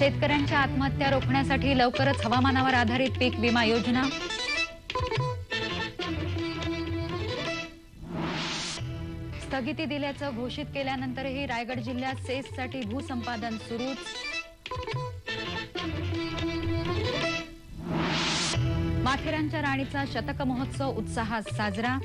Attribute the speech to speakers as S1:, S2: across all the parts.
S1: शेतकऱ्यांच्या आत्महत्या रोखण्यासाठी लवकरच हवामानावर आधारित पीक विमा योजना. स्थगिती दिल्याचं घोषित केल्यानंतरही रायगड जिल्ह्यात सेससाठी भूसंपादन सुरूच. माथेरानच्या राणीचा शतक महोत्सव उत्साहात साजरा.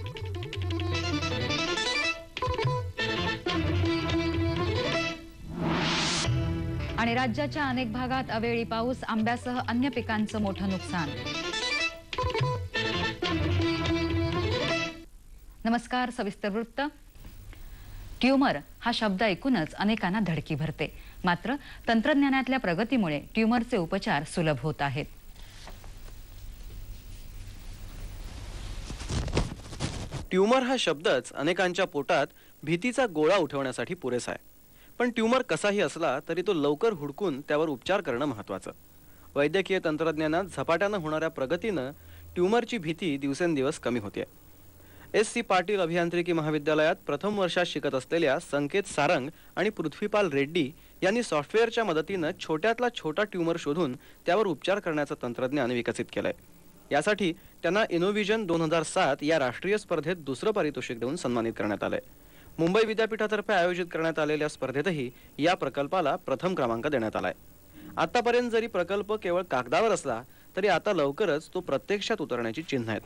S1: आणि राज्याच्या अनेक भागात अवेळी पाऊस, आंब्यासह अन्य पिकांचं मोठं नुकसान. नमस्कार. सविस्तर वृत्त. ट्यूमर हा शब्द ऐकूनच अनेकांना धडकी भरते. मात्र तंत्रज्ञानातल्या प्रगतीमुळे ट्यूमरचे उपचार सुलभ होत आहेत.
S2: ट्यूमर हा शब्दच अनेकांच्या पोटात भीतीचा गोळा उठवण्यासाठी पुरेसा आहे. पण ट्यूमर कसाही असला तरी तो लवकर हुडकून त्यावर उपचार करणं महत्त्वाचं. वैद्यकीय तंत्रज्ञानात झपाट्यानं होणाऱ्या प्रगतीनं ट्यूमरची भीती दिवसेंदिवस कमी होते. SC पाटील अभियांत्रिकी महाविद्यालयात प्रथम वर्षात शिकत असलेल्या संकेत सारंग आणि पृथ्वीपाल रेड्डी यांनी सॉफ्टवेअरच्या मदतीनं छोट्यातला छोटा ट्यूमर शोधून त्यावर उपचार करण्याचं तंत्रज्ञान विकसित केलंय. यासाठी त्यांना इनोव्हिजन 2007 या राष्ट्रीय स्पर्धेत दुसरं पारितोषिक देऊन सन्मानित करण्यात आलंय. मुंबई विद्यापीठातर्फे आयोजित करण्यात आलेल्या स्पर्धेतही या प्रकल्पाला प्रथम क्रमांक देण्यात आलाय. आतापर्यंत जरी प्रकल्प केवळ कागदावर असला तरी आता लवकरच तो प्रत्यक्षात उतरण्याची चिन्ह आहेत.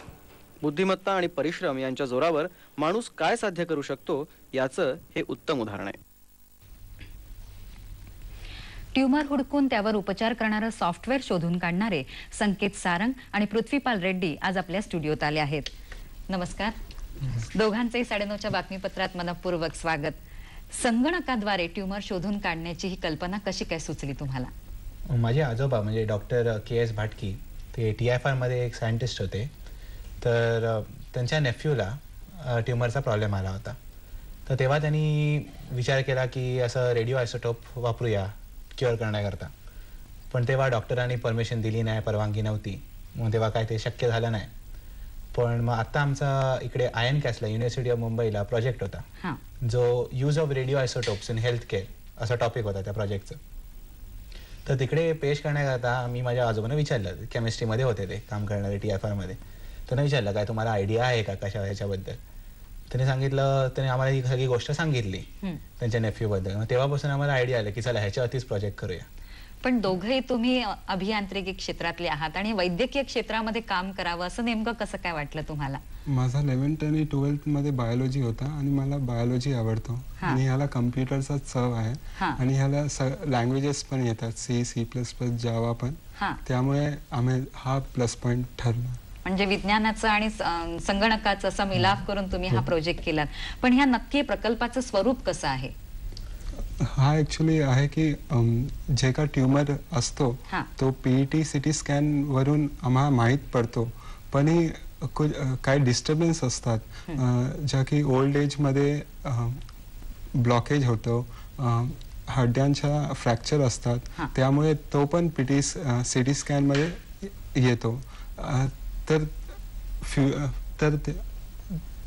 S2: बुद्धिमत्ता आणि परिश्रम यांच्या जोरावर माणूस काय साध्य करू शकतो याचं हे उत्तम उदाहरण आहे.
S1: ट्यूमर हुडकून त्यावर उपचार करणारं सॉफ्टवेअर शोधून काढणारे संकेत सारंग आणि पृथ्वीपाल रेड्डी आज आपल्या स्टुडिओत आले आहेत. नमस्कार. दोघांचेही 9:30च्या बातमीपत्रात मनपूर्वक स्वागत. संगणकाद्वारे ट्यूमर शोधून काढण्याची ही कल्पना कशी काय सुचली तुम्हाला?
S3: माझे आजोबा म्हणजे डॉक्टर KS भाटकी, ते TFR मध्ये एक सायंटिस्ट होते. तर त्यांच्या नेफ्यूला ट्यूमरचा प्रॉब्लेम आला होता. तर तेव्हा त्यांनी विचार केला की असं रेडिओ आयसोटोप वापरूया क्युअर करण्याकरता. पण तेव्हा डॉक्टरांनी परमिशन दिली नाही, परवानगी नव्हती. मग तेव्हा काय ते शक्य झालं नाही. पण मग आता आमचा इकडे INCASला युनिव्हर्सिटी ऑफ मुंबईला प्रोजेक्ट होता जो use of radio isotopes in health care असा टॉपिक होता त्या प्रोजेक्टचं. तर तिकडे पेश करण्याकरता मी माझ्या आजोबांना विचारलं, केमिस्ट्रीमध्ये होते ते काम करणारे TFR मध्ये. त्यांना विचारलं काय तुम्हाला आयडिया आहे का कशा ह्याच्याबद्दल. त्यांनी सांगितलं, त्यांनी आम्हाला ही सगळी गोष्ट सांगितली त्यांच्या नेफ्यू बद्दल. मग तेव्हापासून आम्हाला आयडिया आली की चला ह्याच्यावरतीच प्रोजेक्ट करूया.
S1: पण दोघेही तुम्ही अभियांत्रिकी क्षेत्रातले आहात आणि वैद्यकीय क्षेत्रामध्ये काम करावं असं नेमकं कसं काय वाटलं तुम्हाला?
S4: माझा 11th आणि 12th मध्ये बायोलॉजी होता आणि मला बायोलॉजी आवडतो आणि ह्याला कम्प्युटरचा चव आहे आणि ह्याला लँग्वेजेस पण येतात, C++, जावा पण. त्यामुळे आम्ही हा प्लस पॉइंट ठरला.
S1: म्हणजे विज्ञानाचं आणि संगणकाचं असा मिलाफ करून तुम्ही हा प्रोजेक्ट केलात. पण ह्या नक्की प्रकल्पाचं स्वरूप कसं आहे?
S4: हा ऍक्च्युली आहे की जे का ट्यूमर असतो तो PET CT स्कॅन वरून आम्हाला माहीत पडतो. पण ही काही डिस्टर्बन्स असतात ज्या की ओल्ड एजमध्ये ब्लॉकेज होतो, हड्ड्यांच्या फ्रॅक्चर असतात, त्यामुळे तो पण PET CT स्कॅनमध्ये येतो.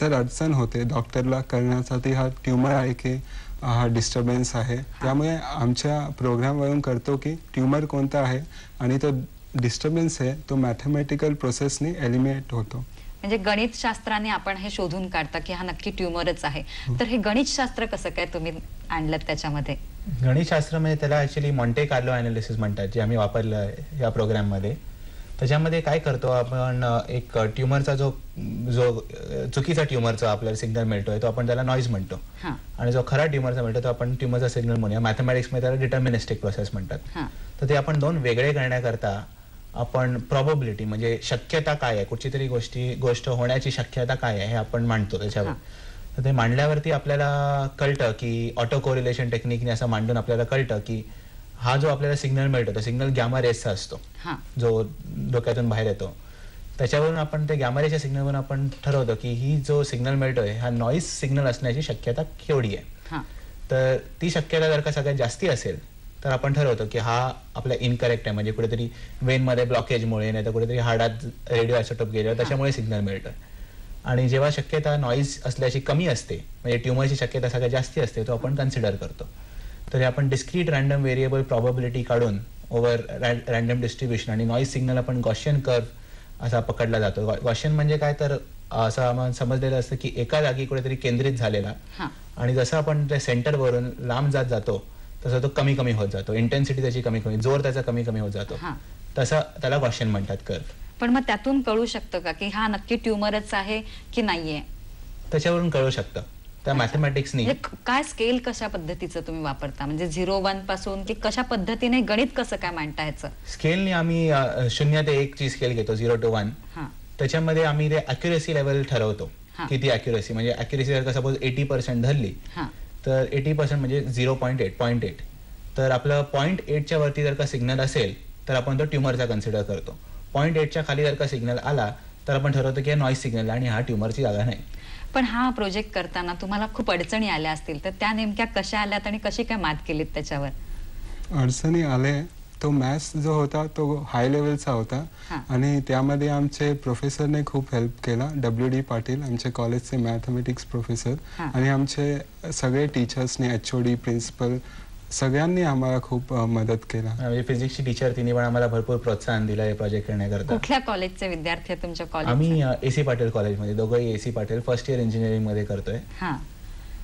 S4: तर अडचण होते डॉक्टरला करण्यासाठी हा ट्यूमर आहे की हा डिस्टर्बन्स आहे. त्यामुळे आमच्या प्रोग्रामवरून करतो की ट्यूमर कोणता आहे आणि तो डिस्टर्बन्स आहे तो मॅथमॅटिकल प्रोसेसने एलिमिनेट होतो.
S1: म्हणजे गणित शास्त्राने आपण हे शोधून काढता की हा नक्की ट्यूमरच आहे. तर हे गणित शास्त्र कसं काय तुम्ही आणलं त्याच्यामध्ये?
S3: गणित शास्त्र म्हणजे त्याला ऍक्च्युली मॉन्टे कार्लो अनालिसिस म्हणतात, जे आम्ही वापरलं या प्रोग्राममध्ये. त्याच्यामध्ये काय करतो आपण, एक ट्यूमरचा जो चुकीचा ट्यूमरचा आपल्याला सिग्नल मिळतोय तो आपण त्याला नॉईज म्हणतो आणि जो खरा ट्यूमरचा मिळतो तो आपण ट्यूमरचा सिग्नल म्हणूया. मॅथमॅटिक्समध्ये त्याला डिटर्मिनिस्टिक प्रोसेस म्हणतात. तर ते आपण दोन वेगळे करण्याकरता आपण प्रॉबबिलिटी म्हणजे शक्यता काय आहे, कुठची तरी गोष्ट होण्याची शक्यता काय आहे हे आपण मांडतो त्याच्यावर. तर ते मांडल्यावरती आपल्याला कळतं की ऑटो कोरिलेशन टेक्निकने असं मांडून आपल्याला कळतं की हा जो आपल्याला सिग्नल मिळतो तो सिग्नल गॅमा रेसचा असतो जो डोक्यातून बाहेर येतो. त्याच्यावरून आपण ते गॅमा रेच्या सिग्नलवरून आपण ठरवतो की ही जो सिग्नल मिळतोय हा नॉईज सिग्नल असण्याची शक्यता केवढी आहे. तर ती शक्यता जर का सगळ्यात जास्ती असेल तर आपण ठरवतो की हा आपला इनकरेक्ट आहे, म्हणजे कुठेतरी वेनमध्ये ब्लॉकेजमुळे नाही तर कुठेतरी हाडात रेडिओ आयसोटोप गेल्यावर त्याच्यामुळे सिग्नल मिळतोय. आणि जेव्हा शक्यता नॉईज असल्याची कमी असते म्हणजे ट्यूमरची शक्यता सगळ्यात जास्ती असते तो आपण कन्सिडर करतो. तर आपण डिस्क्रीट रँडम व्हेरिएबल प्रॉबबिलिटी काढून ओव्हर रॅन्डम डिस्ट्रीब्युशन आणि नॉईज सिग्नल आपण गॉशियन कर्व असा पकडला जातो. गॉशियन म्हणजे काय तर असं आम्हाला समजलेलं असतं की एका जागी कुठेतरी केंद्रित झालेला आणि जसं आपण त्या सेंटरवरून लांब जात जातो तसं तो कमी कमी होत जातो, इंटेन्सिटी त्याची कमी कमी, जोर त्याचा कमी कमी होत जातो, तसं त्याला गॉशियन म्हणतात कर्व.
S1: पण मग त्यातून कळू शकतं का की हा नक्की ट्युमरच आहे की नाहीये?
S3: त्याच्यावरून कळू शकतं. त्या मॅथमॅटिक्सनी
S1: काय स्केल कशा पद्धतीचं तुम्ही वापरता, म्हणजे 0-1 पासून की कशा पद्धतीने गणित कसं काय मांडता ह्याचं?
S3: स्केलनी आम्ही 0 ते 1 ची स्केल घेतो, 0 to 1. त्याच्यामध्ये आम्ही ते अॅक्युरेसी लेवल ठरवतो, किती अॅक्युरेसी, म्हणजे अॅक्युरेसी जर सपोज 80% धरली तर 80% म्हणजे 0.8. तर आपलं 0.8 च्या वरती जर का सिग्नल असेल तर आपण तो ट्युमरचा कन्सिडर करतो. 0.8 च्या खाली जर का सिग्नल आला तर आपण ठरवतो की नॉईज सिग्नल आणि हा ट्युमरची जागा नाही.
S1: पण हा प्रोजेक्ट करताना तुम्हाला खूप अडचणी आल्या असतील, तर त्या नेमक्या कशा आल्यात आणि कशी काय मात केलीत त्याच्यावर?
S4: अडचणी आले, तो मॅथ्स जो होता तो हाय लेवलचा होता आणि त्यामध्ये आमचे प्रोफेसरने खूप हेल्प केला. WD पाटील आमचे कॉलेजचे मॅथमॅटिक्स प्रोफेसर आणि आमचे सगळे टीचर्सने, HOD, प्रिन्सिपल सगळ्यांनी आम्हाला खूप मदत केला.
S3: म्हणजे फिजिक्सची टीचर तिने पण आम्हाला भरपूर प्रोत्साहन दिलं हे प्रोजेक्ट करण्याकरता.
S1: कुठल्या कॉलेजचे विद्यार्थी आहेत तुमच्या कॉलेज?
S3: आम्ही AC पाटील कॉलेजमध्ये, दोघंही AC Patil first year engineering मध्ये करतोय.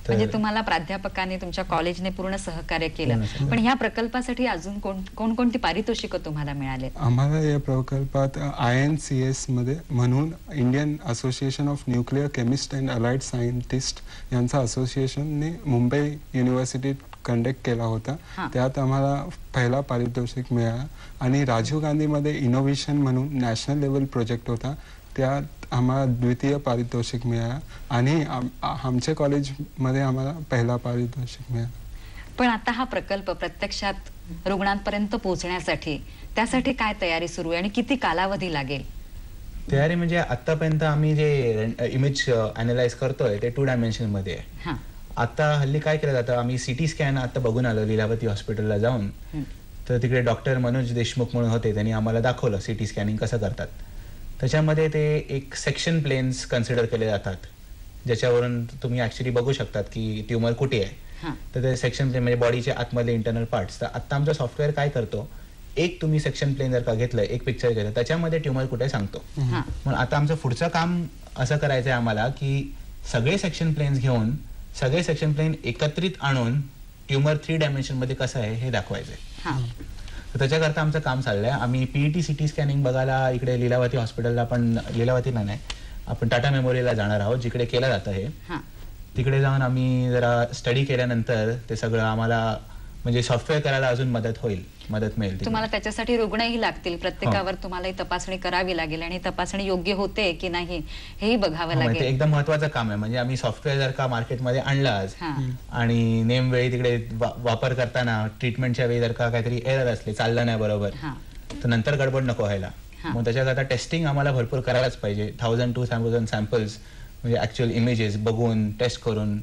S1: म्हणजे तुम्हाला प्राध्यापकांनी तुमच्या कॉलेजने पूर्ण सहकार्य केलं. पण ह्या प्रकल्पासाठी अजून कोणकोणती पारितोषिकं तुम्हाला मिळाले?
S4: आम्हाला या प्रकल्पात INCS मध्ये म्हणून Indian association of nuclear chemist and allied scientist यांचा असोसिएशनने मुंबई युनिव्हर्सिटीत कंडक्ट केला होता. त्यात आम्हाला पहिला पारितोषिक मिळाला आणि राजीव गांधीमध्ये इनोव्हेशन म्हणून नॅशनल लेवल प्रोजेक्ट होता, त्यात आम्हाला द्वितीय पारितोषिक मिळाला आणि आमच्या कॉलेजमध्ये आम्हाला पहिला पारितोषिक मिळाला.
S1: पण आता हा प्रकल्प प्रत्यक्षात रुग्णांपर्यंत पोहोचण्यासाठी त्यासाठी काय तयारी सुरू आहे आणि किती कालावधी लागेल?
S3: तयारी म्हणजे आतापर्यंत आम्ही जे इमेज अनालाइज करतोय ते 2 डायमेन्शन मध्ये आहे. आता हल्ली काय केलं जातं, आम्ही CT स्कॅन आता बघून आलो लीलावती हॉस्पिटलला जाऊन. तर तिकडे डॉक्टर मनोज देशमुख म्हणून होते, त्यांनी आम्हाला दाखवलं CT स्कॅनिंग कसं करतात. त्याच्यामध्ये ते एक सेक्शन प्लेन्स कन्सिडर केले जातात, ज्याच्यावरून तुम्ही ऍक्च्युली बघू शकतात की ट्युमर कुठे आहे. तर ते सेक्शन प्लेन म्हणजे बॉडीच्या आतमधले इंटरनल पार्ट्स. तर आता आमचं सॉफ्टवेअर काय करतो, एक तुम्ही सेक्शन प्लेन जर का घेतलं, एक पिक्चर घेतलं, त्याच्यामध्ये ट्युमर कुठे सांगतो. मग आता आमचं पुढचं काम असं करायचंय आम्हाला की सगळे सेक्शन प्लेन्स घेऊन सगळे सेक्शन प्लेन एकत्रित आणून ट्युमर 3 डायमेन्शन मध्ये कसं आहे हे दाखवायचंय. तर त्याच्याकरता आमचं काम चाललंय. आम्ही PET CT स्कॅनिंग बघायला इकडे लीलावती हॉस्पिटलला, पण लीलावतीला नाही, आपण टाटा मेमोरियलला जाणार आहोत, जिकडे केलं जातं हे. तिकडे जाऊन आम्ही जरा स्टडी केल्यानंतर ते सगळं आम्हाला म्हणजे सॉफ्टवेअर करायला अजून मदत मिळेल.
S1: तुम्हाला त्याच्यासाठी रुग्णही लागतील, प्रत्येकावर तुम्हाला ही तपासणी करावी लागेल आणि तपासणी योग्य होते की नाही हेही बघावं लागेल.
S3: ते एकदम महत्वाचं काम आहे. म्हणजे आम्ही सॉफ्टवेअर जर का मार्केटमध्ये आणलं आज आणि नेम वेळी तिकडे वापर करताना ट्रीटमेंटच्या वेळी जर का काहीतरी एरर असले, चाललं नाही बरोबर, तर नंतर गडबड नको व्हायला. मग त्याच्याकरता टेस्टिंग आम्हाला भरपूर करायलाच पाहिजे. 1000-2000 सॅम्पल्स म्हणजे ऍक्च्युअल इमेजेस बघून टेस्ट करून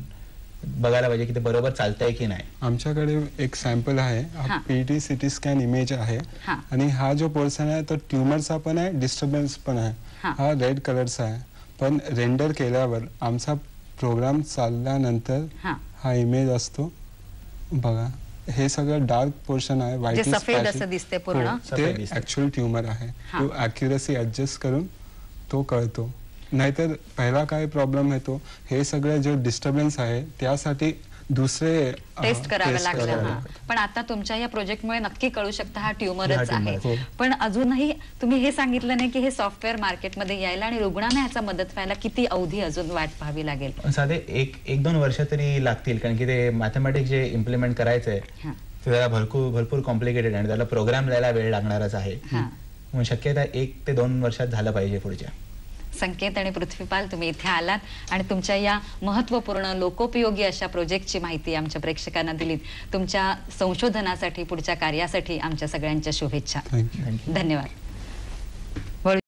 S3: बघायला पाहिजे की ते बरोबर चालतंय की नाही.
S4: आमच्याकडे एक सॅम्पल आहे, PET CT स्कॅन इमेज आहे आणि हा जो पोर्शन आहे तो ट्युमरचा पण आहे, डिस्टर्बन्स पण आहे. हा रेड कलरचा आहे, पण रेंडर केल्यावर आमचा प्रोग्राम चालल्यानंतर हा इमेज असतो. बघा, हे सगळं डार्क पोर्शन आहे, व्हाईट
S1: सफेद असं दिसते पूर्ण,
S4: ते ऍक्च्युअल ट्युमर आहे. तो अॅक्युरसी ऍडजस्ट करून तो कळतो. नाहीतर पहिला काय प्रॉब्लेम येतो, हे सगळे जो डिस्टर्बन्स आहे त्यासाठी दुसरे
S1: टेस्ट करावे लागलं. पण आता तुमच्या या प्रोजेक्टमुळे नक्की कळू शकता हा ट्युमरच आहे. पण अजूनही तुम्ही हे सांगितलं नाही की हे सॉफ्टवेअर मार्केटमध्ये यायला आणि रुग्णांना ह्याचा मदत व्हायला किती अवधी अजून वाट पाहावी लागेल?
S3: साधे 1-2 वर्ष तरी लागतील, कारण की ते मॅथमॅटिक्स जे इम्प्लिमेंट करायचंय ते जरा भरपूर कॉम्प्लिकेटेड आणि त्याला प्रोग्राम लिहायला वेळ लागणारच आहे. म्हणून शक्यता 1 ते 2 वर्षात झालं पाहिजे पुढच्या.
S1: संकेत आणि पृथ्वीपाल, तुम्ही इथे आलात आणि तुमच्या या महत्त्वपूर्ण लोकोपयोगी अशा प्रोजेक्टची माहिती आमच्या प्रेक्षकांना दिलीत. तुमच्या संशोधनासाठी, पुढच्या कार्यासाठी आमच्या सगळ्यांच्या शुभेच्छा. धन्यवाद.